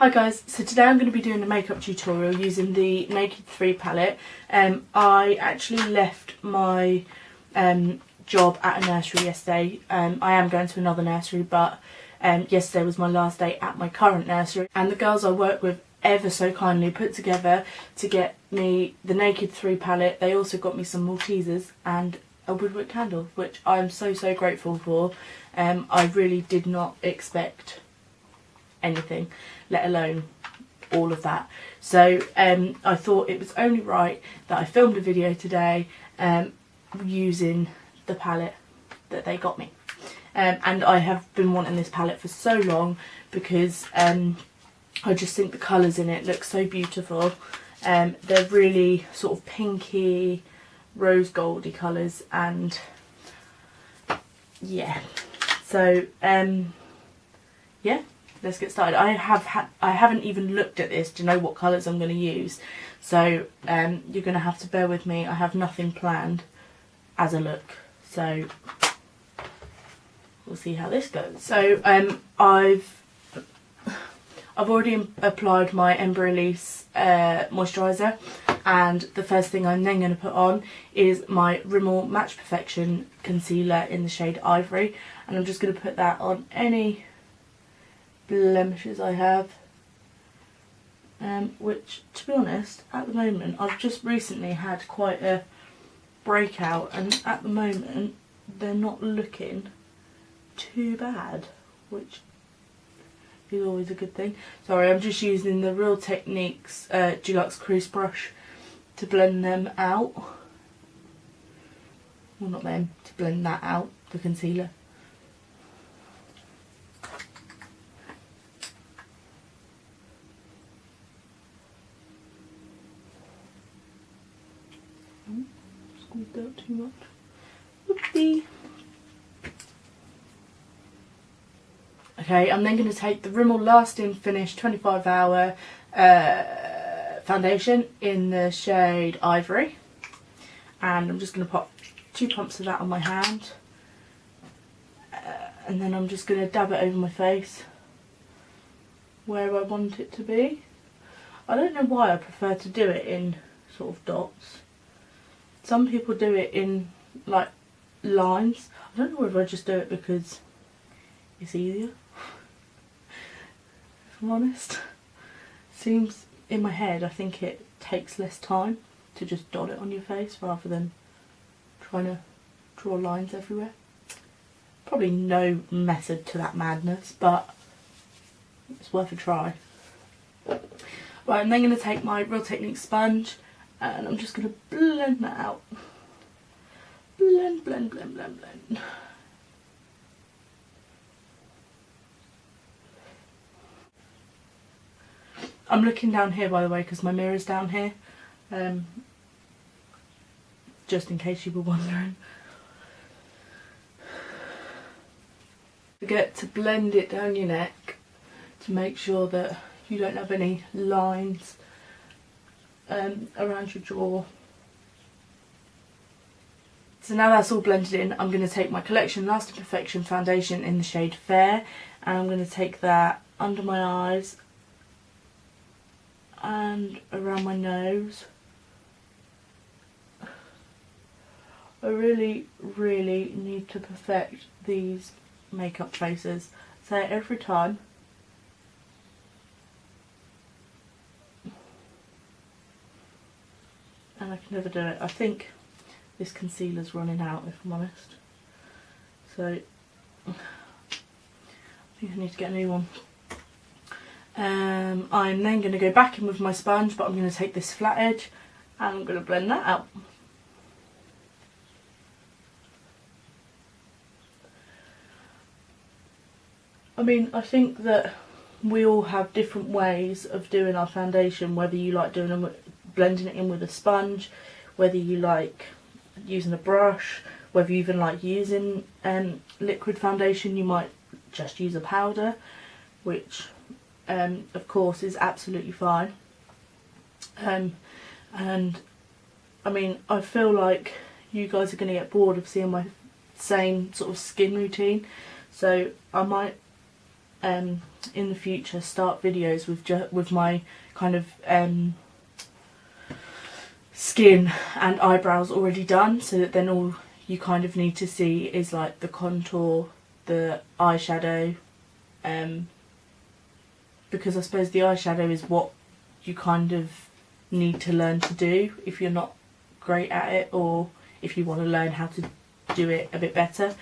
Hi guys, so today I'm going to be doing a makeup tutorial using the Naked 3 palette. I actually left my job at a nursery yesterday. I am going to another nursery, but yesterday was my last day at my current nursery, and the girls I work with ever so kindly put together to get me the Naked 3 palette. They also got me some Maltesers and a woodwick candle, which I'm so grateful for. I really did not expect anything, let alone all of that. So I thought it was only right that I filmed a video today using the palette that they got me. And I have been wanting this palette for so long because I just think the colours in it look so beautiful. They're really sort of pinky, rose goldy colours, and yeah. So yeah, let's get started. I haven't even looked at this to know what colours I'm going to use, so you're going to have to bear with me. I have nothing planned as a look, so we'll see how this goes. So I've already applied my Ember Release moisturiser, and the first thing I'm then going to put on is my Rimmel Match Perfection concealer in the shade Ivory, and I'm just going to put that on any blemishes I have, which, to be honest, at the moment I've just recently had quite a breakout, and at the moment they're not looking too bad, which is always a good thing. Sorry, I'm just using the Real Techniques Deluxe Crease Brush to blend them out. Well, not them, to blend that out, the concealer. Squeezed out too much. Whoopsie. Okay, I'm then going to take the Rimmel Lasting Finish 25 Hour foundation in the shade Ivory, and I'm just going to pop 2 pumps of that on my hand, and then I'm just going to dab it over my face where I want it to be. I don't know why I prefer to do it in sort of dots. Some people do it in like lines. I don't know whether I just do it because it's easier, if I'm honest. Seems in my head, I think it takes less time to just dot it on your face rather than trying to draw lines everywhere. Probably no method to that madness, but it's worth a try. Right, I'm then going to take my Real Techniques sponge, and I'm just going to blend that out. Blend, blend, blend, blend, blend. I'm looking down here, by the way, because my mirror's down here. Just in case you were wondering. Forget to blend it down your neck to make sure that you don't have any lines around your jaw. So now that's all blended in, I'm going to take my Collection Lasting Perfection foundation in the shade Fair, and I'm going to take that under my eyes and around my nose. I really need to perfect these makeup faces. I say it every time. And I can never do it. I think this concealer's running out, if I'm honest. So I think I need to get a new one. I'm then going to go back in with my sponge, but I'm going to take this flat edge and I'm going to blend that out. I mean, I think that we all have different ways of doing our foundation, whether you like doing them, blending it in with a sponge, whether you like using a brush, whether you even like using liquid foundation. You might just use a powder, which of course is absolutely fine. And I mean, I feel like you guys are going to get bored of seeing my same sort of skin routine, so I might in the future start videos with my kind of skin and eyebrows already done, so that then all you kind of need to see is like the contour, the eyeshadow, because I suppose the eyeshadow is what you kind of need to learn to do if you're not great at it, or if you want to learn how to do it a bit better.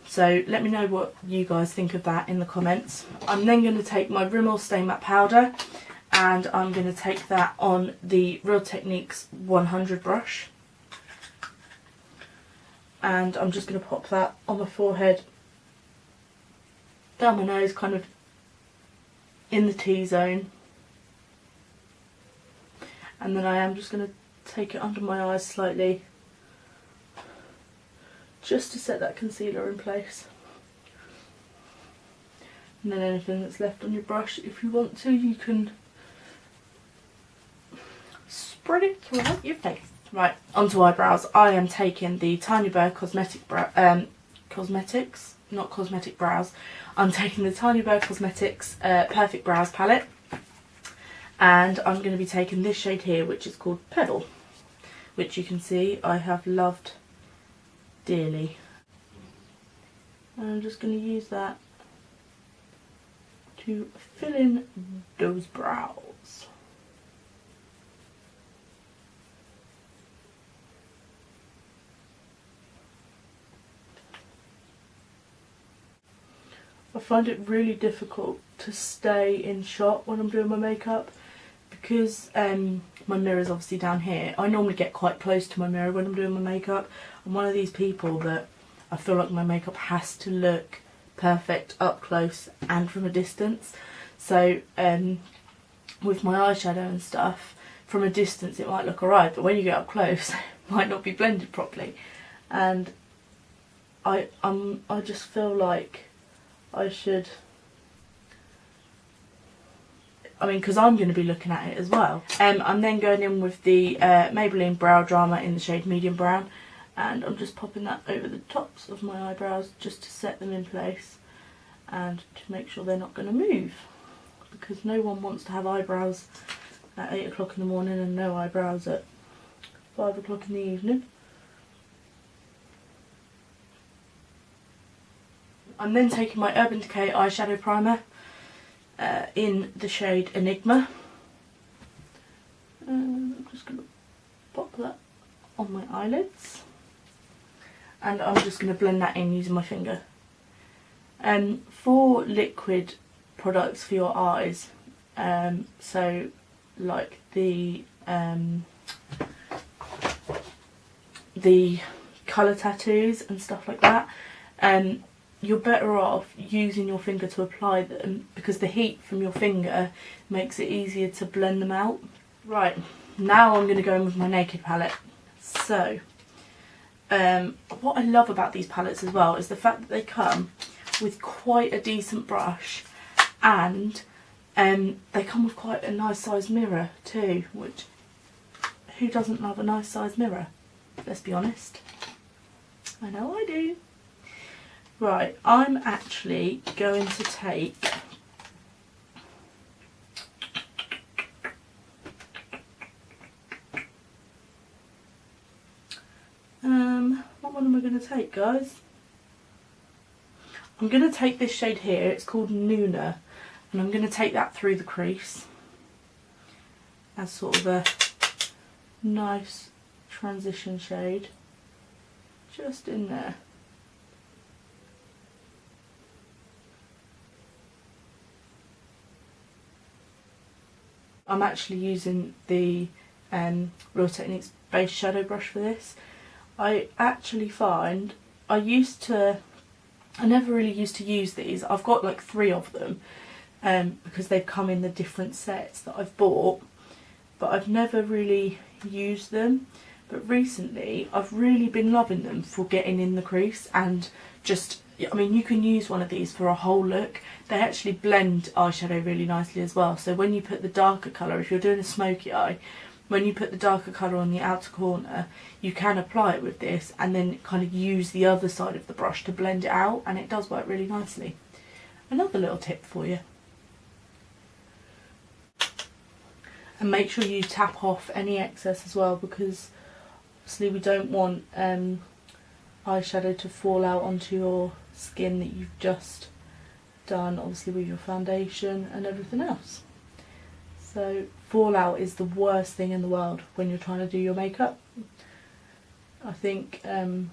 So let me know what you guys think of that in the comments. I'm then going to take my Rimmel Stay Matte Powder, and I'm going to take that on the Real Techniques 100 brush, and I'm just going to pop that on my forehead, down my nose, kind of in the T-zone, and then I am just going to take it under my eyes slightly, just to set that concealer in place. And then anything that's left on your brush, if you want to, you can spread it throughout your face. Right, onto eyebrows. I am taking the Tiny Bear Cosmetics, not Cosmetic Brows. I'm taking the Tiny Bear Cosmetics Perfect Brows palette, and I'm going to be taking this shade here, which is called Pebble, which you can see I have loved dearly. And I'm just going to use that to fill in those brows. I find it really difficult to stay in shot when I'm doing my makeup, because my mirror's obviously down here. I normally get quite close to my mirror when I'm doing my makeup. I'm one of these people that I feel like my makeup has to look perfect up close and from a distance. So with my eyeshadow and stuff, from a distance it might look alright, but when you get up close it might not be blended properly. And I just feel like I should, because I'm going to be looking at it as well. I'm then going in with the Maybelline Brow Drama in the shade Medium Brown, and I'm just popping that over the tops of my eyebrows just to set them in place and to make sure they're not going to move, because no one wants to have eyebrows at 8 o'clock in the morning and no eyebrows at 5 o'clock in the evening. I'm then taking my Urban Decay eyeshadow primer in the shade Enigma. I'm just going to pop that on my eyelids, and I'm just going to blend that in using my finger. For liquid products for your eyes, so like the colour tattoos and stuff like that, you're better off using your finger to apply them, because the heat from your finger makes it easier to blend them out. Right, now I'm going to go in with my Naked palette. So, what I love about these palettes as well is the fact that they come with quite a decent brush, and they come with quite a nice sized mirror too, which, who doesn't love a nice sized mirror? Let's be honest. I know I do. Right, I'm actually going to take what one am I going to take, guys? I'm going to take this shade here, it's called Nuna, and I'm going to take that through the crease as sort of a nice transition shade, just in there. I'm actually using the Real Techniques base shadow brush for this. I actually find I never really used to use these. I've got like 3 of them because they've come in the different sets that I've bought, but I've never really used them. But recently I've really been loving them for getting in the crease, and just, you can use one of these for a whole look. They actually blend eyeshadow really nicely as well. So when you put the darker colour, if you're doing a smoky eye, when you put the darker colour on the outer corner, you can apply it with this and then kind of use the other side of the brush to blend it out, and it does work really nicely. another little tip for you. And make sure you tap off any excess as well, because obviously we don't want eyeshadow to fall out onto your skin that you've just done, obviously with your foundation and everything else. So fallout is the worst thing in the world when you're trying to do your makeup. I think a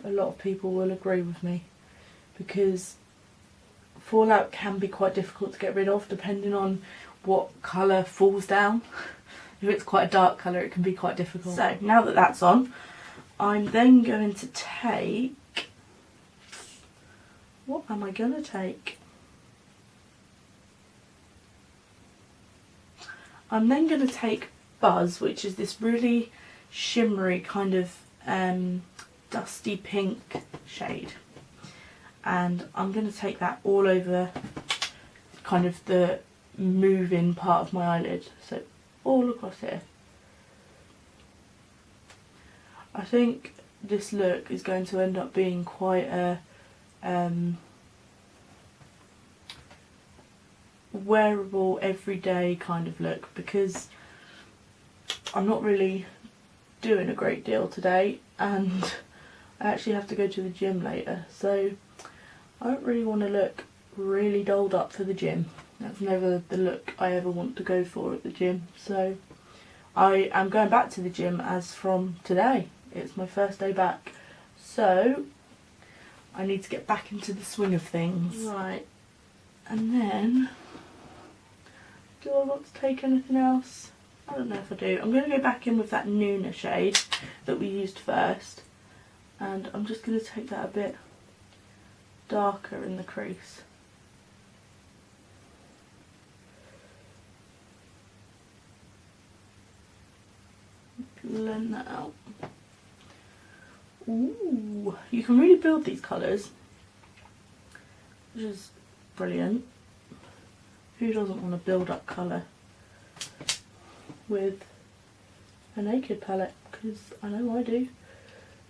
lot of people will agree with me, because fallout can be quite difficult to get rid of depending on what colour falls down. If it's quite a dark colour, it can be quite difficult. So now that that's on, I'm then going to take, what am I going to take? I'm then going to take Buzz, which is this really shimmery kind of dusty pink shade, and I'm going to take that all over kind of the moving part of my eyelid, so all across here. I think this look is going to end up being quite a wearable everyday kind of look, because I'm not really doing a great deal today and I actually have to go to the gym later, so I don't really want to look really dolled up for the gym. That's never the look I ever want to go for at the gym. So I am going back to the gym as from today. It's my first day back, so I need to get back into the swing of things. Right, and then, do I want to take anything else? I don't know if I do. I'm going to go back in with that Nuna shade that we used first, and I'm just going to take that a bit darker in the crease. Blend that out. Ooh, you can really build these colours, which is brilliant. Who doesn't want to build up colour with a naked palette? Because I know I do.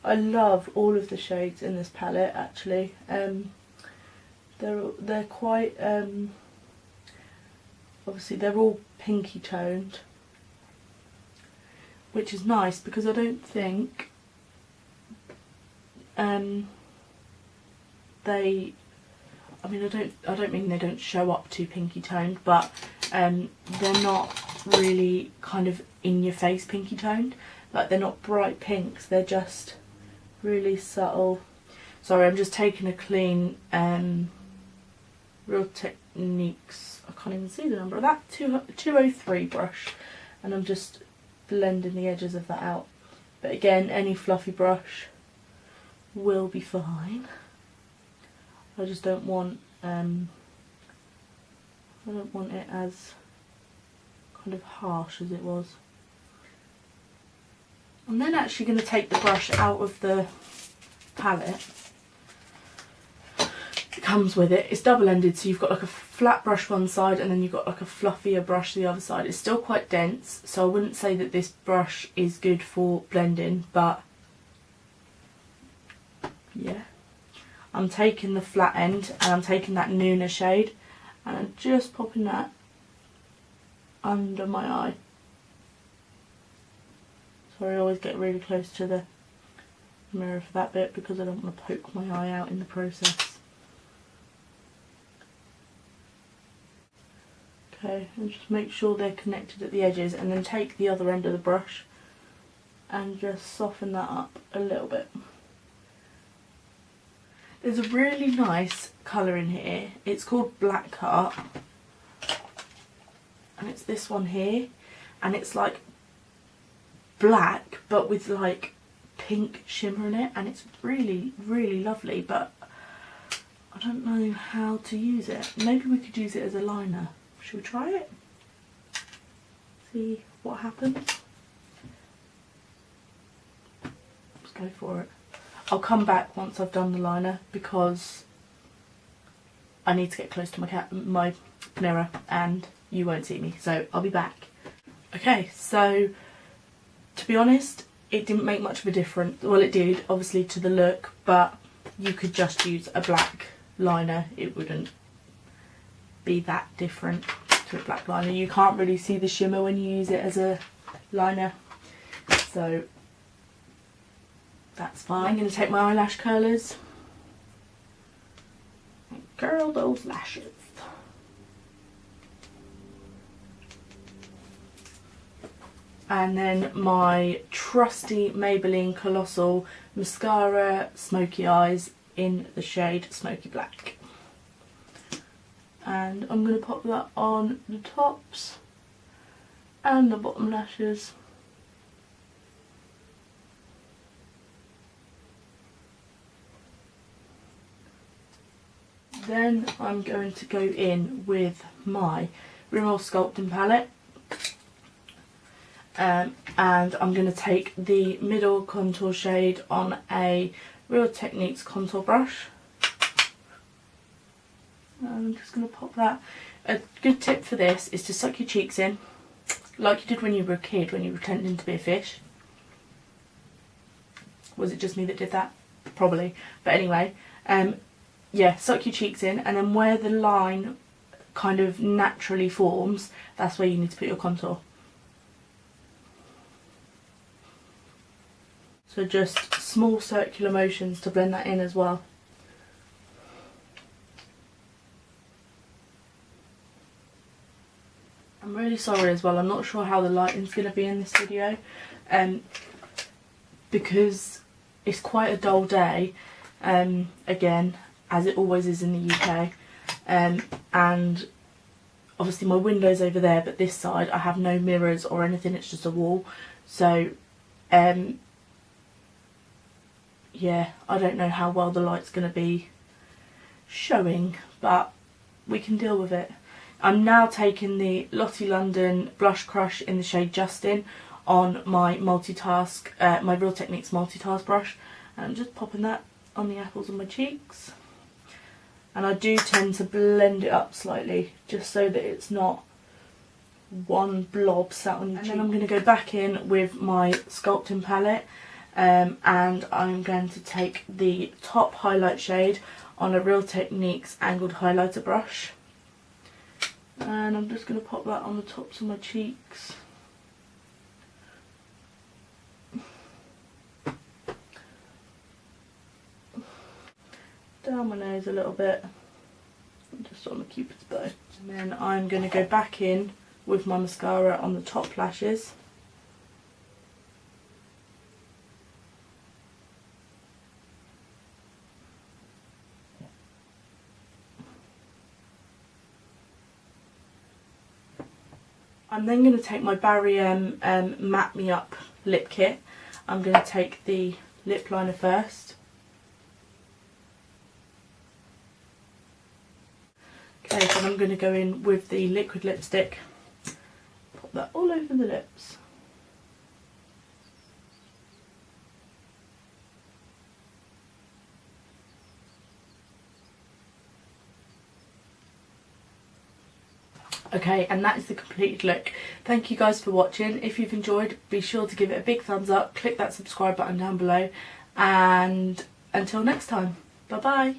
I love all of the shades in this palette actually. They're quite obviously they're all pinky toned, which is nice because I don't think they, I mean I don't mean they don't show up too pinky toned, but they're not really kind of in your face pinky toned. Like, they're not bright pinks, they're just really subtle. Sorry, I'm just taking a clean Real Techniques, I can't even see the number of that, 203 brush, and I'm just blending the edges of that out. But again, any fluffy brush will be fine. I just don't want it as kind of harsh as it was. I'm then actually going to take the brush out of the palette. It comes with it. It's double-ended, so you've got like a flat brush one side and then you've got like a fluffier brush the other side. It's still quite dense, so I wouldn't say that this brush is good for blending, but yeah. I'm taking the flat end and I'm taking that Nuna shade and I'm just popping that under my eye. Sorry, I always get really close to the mirror for that bit because I don't want to poke my eye out in the process. Okay, and just make sure they're connected at the edges, and then take the other end of the brush and just soften that up a little bit. There's a really nice colour in here. It's called Black Heart, and it's this one here, and it's like black but with like pink shimmer in it, and it's really, really lovely, but I don't know how to use it. Maybe we could use it as a liner. Should we try it? See what happens? Let's go for it. I'll come back once I've done the liner because I need to get close to my mirror and you won't see me, so I'll be back. Okay, so to be honest, it didn't make much of a difference. Well, it did, obviously, to the look, but you could just use a black liner. It wouldn't be that different to a black liner. You can't really see the shimmer when you use it as a liner, so that's fine. I'm going to take my eyelash curlers and curl those lashes. And then my trusty Maybelline Colossal Mascara Smoky Eyes in the shade Smoky Black. And I'm going to pop that on the tops and the bottom lashes. Then I'm going to go in with my Rimmel Sculpting palette. And I'm going to take the middle contour shade on a Real Techniques contour brush. I'm just going to pop that. A good tip for this is to suck your cheeks in, like you did when you were a kid, when you were pretending to be a fish. Was it just me that did that? Probably. But anyway, yeah, suck your cheeks in, and then where the line kind of naturally forms, that's where you need to put your contour. So just small circular motions to blend that in as well. I'm really sorry as well, I'm not sure how the lighting's going to be in this video, because it's quite a dull day, again, as it always is in the UK, and obviously my window's over there, but this side I have no mirrors or anything, it's just a wall, so yeah, I don't know how well the light's going to be showing, but we can deal with it. I'm now taking the Lottie London Blush Crush in the shade Justin on my multitask, my Real Techniques multitask brush, and I'm just popping that on the apples of my cheeks. And I do tend to blend it up slightly, just so that it's not one blob sat on your cheek. And then I'm going to go back in with my sculpting palette, and I'm going to take the top highlight shade on a Real Techniques angled highlighter brush, and I'm just going to pop that on the tops of my cheeks. Down my nose a little bit, just on the cupid's bow. And then I'm going to go back in with my mascara on the top lashes. I'm then going to take my Barry M Matte Me Up lip kit. I'm going to take the lip liner first. Okay, then I'm going to go in with the liquid lipstick. Pop that all over the lips. Okay, and that is the completed look. Thank you guys for watching. If you've enjoyed, be sure to give it a big thumbs up, click that subscribe button down below, and until next time, bye bye.